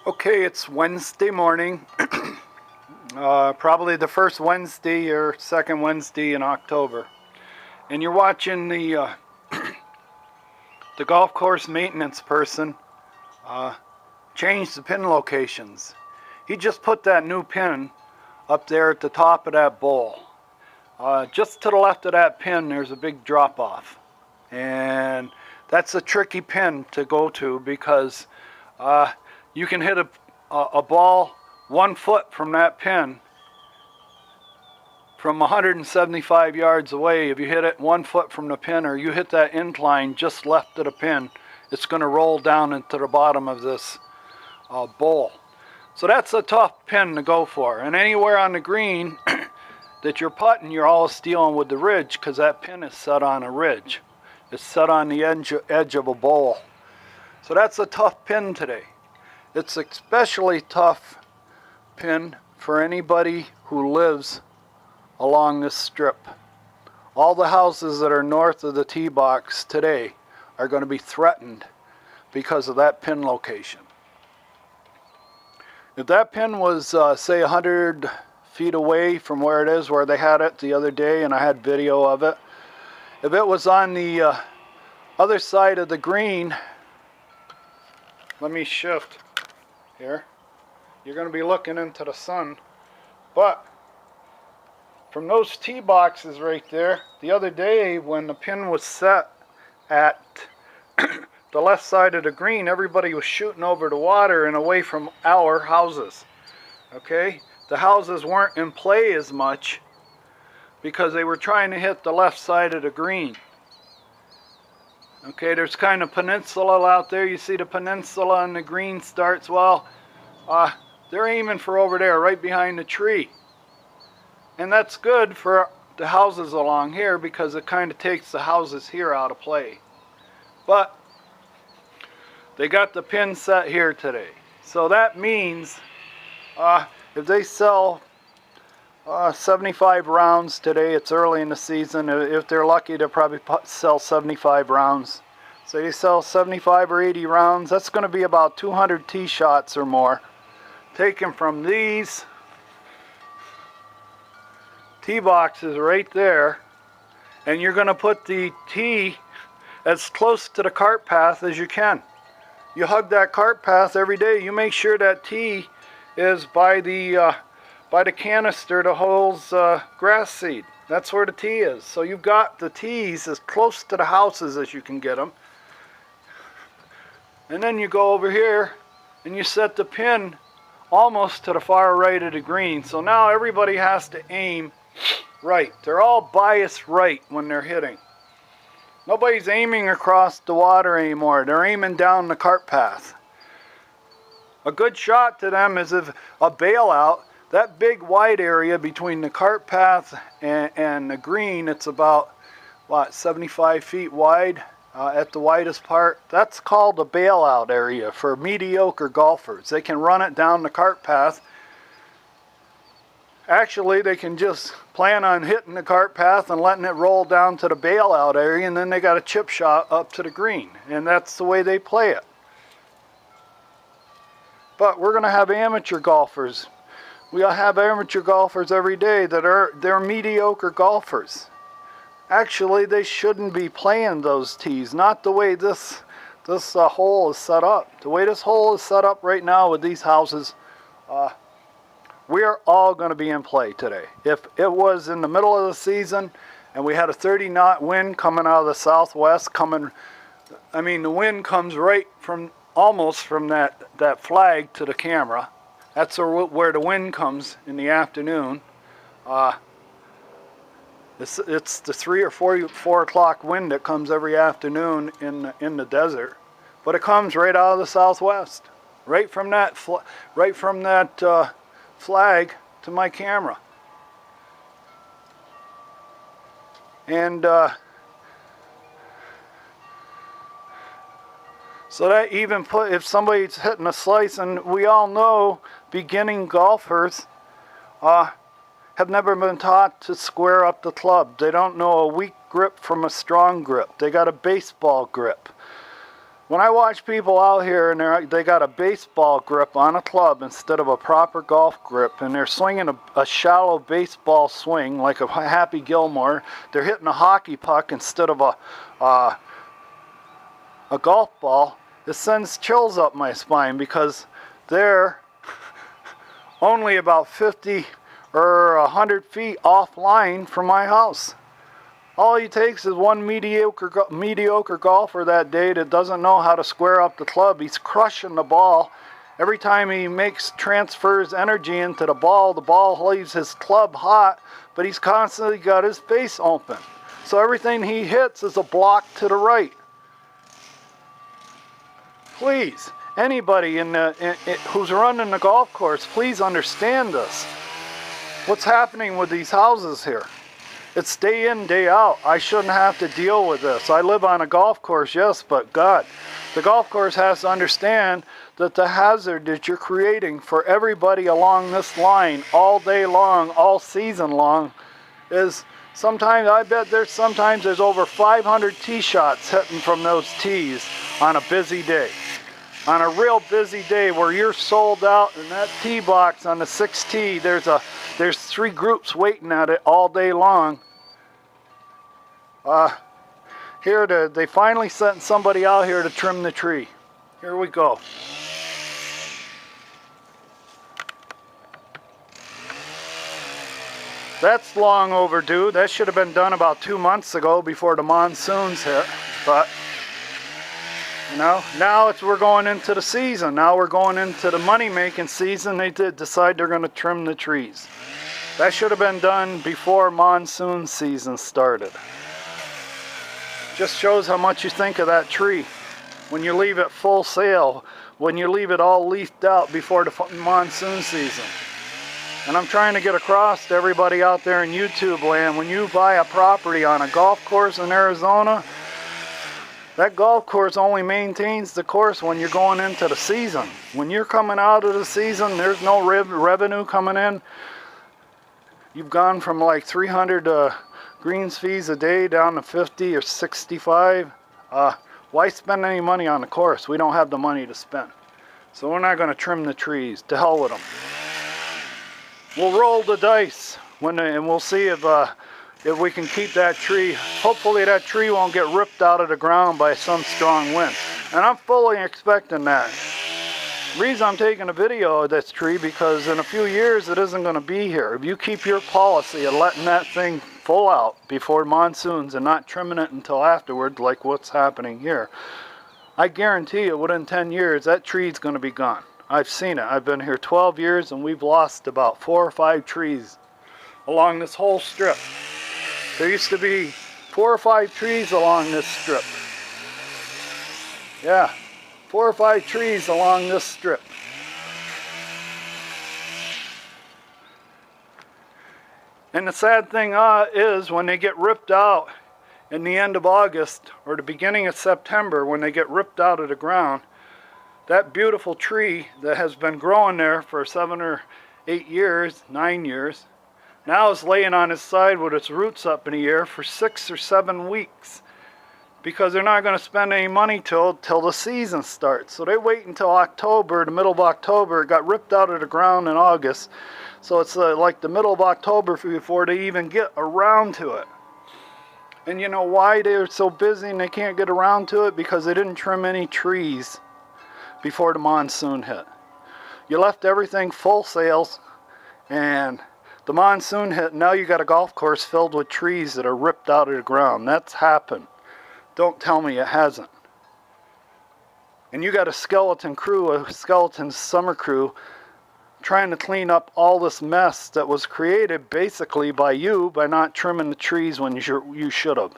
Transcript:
Okay, it's Wednesday morning, probably the first Wednesday or second Wednesday in October, and you're watching the golf course maintenance person change the pin locations. He just put that new pin up there at the top of that bowl. Just to the left of that pin, there's a big drop off, and that's a tricky pin to go to because you can hit a ball 1 foot from that pin from 175 yards away. If you hit it 1 foot from the pin, or you hit that incline just left of the pin, it's going to roll down into the bottom of this bowl. So that's a tough pin to go for. And anywhere on the green that you're putting, you're always dealing with the ridge because that pin is set on a ridge. It's set on the edge of a bowl. So that's a tough pin today. It's especially tough pin for anybody who lives along this strip. All the houses that are north of the tee box today are going to be threatened because of that pin location. If that pin was, say, 100 feet away from where it is, where they had it the other day, and I had video of it, if it was on the other side of the green, let me shift here. You're going to be looking into the sun, but from those tee boxes right there, the other day when the pin was set at the left side of the green, everybody was shooting over the water and away from our houses. Okay? The houses weren't in play as much because they were trying to hit the left side of the green. Okay, there's kind of peninsula out there. You see the peninsula and the green starts. Well, they're aiming for over there, right behind the tree. And that's good for the houses along here because it kind of takes the houses here out of play. But they got the pin set here today. So that means if they sell 75 rounds today, it's early in the season. If they're lucky, they'll probably sell 75 rounds. So they sell 75 or 80 rounds. That's going to be about 200 tee shots or more taken from these tee boxes right there. And you're going to put the tee as close to the cart path as you can. You hug that cart path every day. You make sure that tee is by the canister that holds grass seed. That's where the tee is. So you've got the tees as close to the houses as you can get them. And then you go over here and you set the pin almost to the far right of the green. So now everybody has to aim right. They're all biased right when they're hitting. Nobody's aiming across the water anymore. They're aiming down the cart path. A good shot to them is if a bailout, that big wide area between the cart path and the green, it's about, 75 feet wide at the widest part. That's called a bailout area for mediocre golfers. They can run it down the cart path. Actually, they can just plan on hitting the cart path and letting it roll down to the bailout area, and then they got a chip shot up to the green. And that's the way they play it. But we're going to have amateur golfers. We'll have amateur golfers every day they're mediocre golfers. Actually, they shouldn't be playing those tees. Not the way this hole is set up. The way this hole is set up right now with these houses, we're all going to be in play today. If it was in the middle of the season and we had a 30-knot wind coming out of the southwest, the wind comes right from almost from that flag to the camera. That's where the wind comes in the afternoon. It's the 3 or 4 o'clock wind that comes every afternoon in the desert, but it comes right out of the southwest, right from that flag to my camera. And so that even if somebody's hitting a slice, and we all know beginning golfers have never been taught to square up the club. They don't know a weak grip from a strong grip. They got a baseball grip. When I watch people out here and they got a baseball grip on a club instead of a proper golf grip, and they're swinging a shallow baseball swing like a Happy Gilmore, they're hitting a hockey puck instead of a golf ball, it sends chills up my spine, because they're only about 50 or 100 feet offline from my house. All he takes is one mediocre golfer that day that doesn't know how to square up the club. He's crushing the ball. Every time he transfers energy into the ball leaves his club hot, but he's constantly got his face open. So everything he hits is a block to the right. Please, anybody who's running the golf course, please understand this. What's happening with these houses here? It's day in, day out. I shouldn't have to deal with this. I live on a golf course, yes, but God, the golf course has to understand that the hazard that you're creating for everybody along this line all day long, all season long, is sometimes, I bet there's over 500 tee shots hitting from those tees on a busy day. On a real busy day where you're sold out, and that tee box on the 6th tee, there's 3 groups waiting at it all day long. They finally sent somebody out here to trim the tree. Here we go. That's long overdue. That should have been done about 2 months ago before the monsoons hit. But you know, now we're going into the season. Now we're going into the money-making season. They did decide they're going to trim the trees. That should have been done before monsoon season started. Just shows how much you think of that tree. When you leave it full sail, when you leave it all leafed out before the monsoon season. And I'm trying to get across to everybody out there in YouTube land, when you buy a property on a golf course in Arizona, that golf course only maintains the course when you're going into the season. When you're coming out of the season, there's no revenue coming in. You've gone from like 300 greens fees a day down to 50 or 65. Why spend any money on the course? We don't have the money to spend. So we're not going to trim the trees. To hell with them. We'll roll the dice and we'll see if we can keep that tree. Hopefully that tree won't get ripped out of the ground by some strong wind. And I'm fully expecting that. The reason I'm taking a video of this tree, because in a few years it isn't going to be here. If you keep your policy of letting that thing full out before monsoons and not trimming it until afterwards, like what's happening here, I guarantee you within 10 years that tree's going to be gone. I've seen it. I've been here 12 years and we've lost about 4 or 5 trees along this whole strip. There used to be 4 or 5 trees along this strip. Yeah, 4 or 5 trees along this strip. And the sad thing is when they get ripped out in the end of August or the beginning of September, when they get ripped out of the ground, that beautiful tree that has been growing there for 7 or 8 years, 9 years, now is laying on its side with its roots up in the air for 6 or 7 weeks, because they're not going to spend any money till the season starts. So they wait until October, the middle of October. It got ripped out of the ground in August, so it's like the middle of October before they even get around to it. And you know why they're so busy and they can't get around to it? Because they didn't trim any trees before the monsoon hit. You left everything full sails, and the monsoon hit. Now you got a golf course filled with trees that are ripped out of the ground. That's happened. Don't tell me it hasn't. And you got a skeleton crew, a skeleton summer crew, trying to clean up all this mess that was created basically by you by not trimming the trees when you should have.